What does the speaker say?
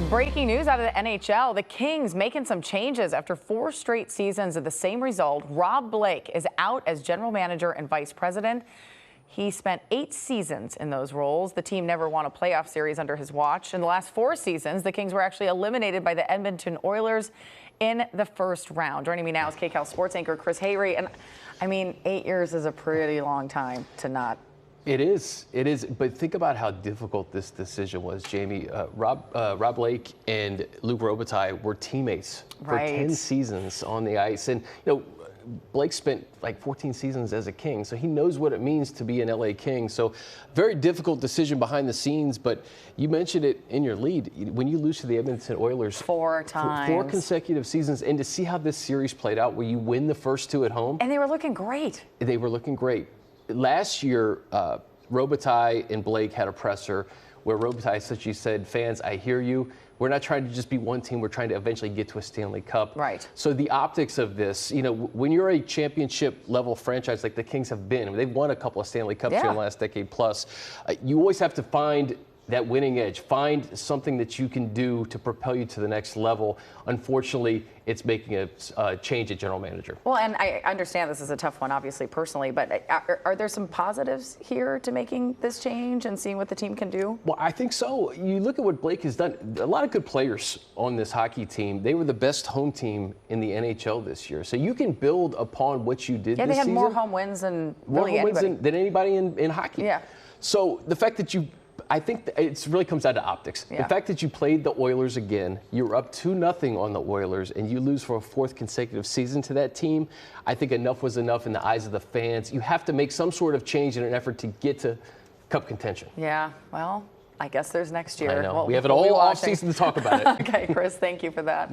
Breaking news out of the NHL. The Kings making some changes after 4 straight seasons of the same result. Rob Blake is out as general manager and vice president. He spent 8 seasons in those roles. The team never won a playoff series under his watch. In the last 4 seasons, the Kings were actually eliminated by the Edmonton Oilers in the first round. Joining me now is KCAL sports anchor Chris Hayre. And I mean, 8 years is a pretty long time to not. It is. But think about how difficult this decision was, Jamie. Rob Blake and Luc Robitaille were teammates for 10 seasons on the ice. And, Blake spent like 14 seasons as a King, so he knows what it means to be an LA King. So very difficult decision behind the scenes, but you mentioned it in your lead. When you lose to the Edmonton Oilers 4 times, 4 consecutive seasons, and to see how this series played out where you win the first 2 at home. And they were looking great. They were looking great. Last year, Robitaille and Blake had a presser where Robitaille essentially said, fans, I hear you. We're not trying to just be one team. We're trying to eventually get to a Stanley Cup. Right. So the optics of this, when you're a championship level franchise like the Kings have been, they've won a couple of Stanley Cups here in the last decade plus, you always have to find that winning edge, find something that you can do to propel you to the next level. Unfortunately, it's making a change at general manager. Well, and I understand this is a tough one, obviously, personally, but are there some positives here to making this change and seeing what the team can do? Well, I think so. You look at what Blake has done. A lot of good players on this hockey team. They were the best home team in the NHL this year. So you can build upon what you did this season. Yeah, they had more home wins than really anybody. Than anybody in hockey. Yeah. So the fact that I think it really comes down to optics. Yeah. The fact that you played the Oilers again, you're up 2-0 on the Oilers, and you lose for a 4th consecutive season to that team, I think enough was enough in the eyes of the fans. You have to make some sort of change in an effort to get to Cup contention. Yeah, well, I guess there's next year. I know. We have it all off season to talk about it. Okay, Chris, thank you for that.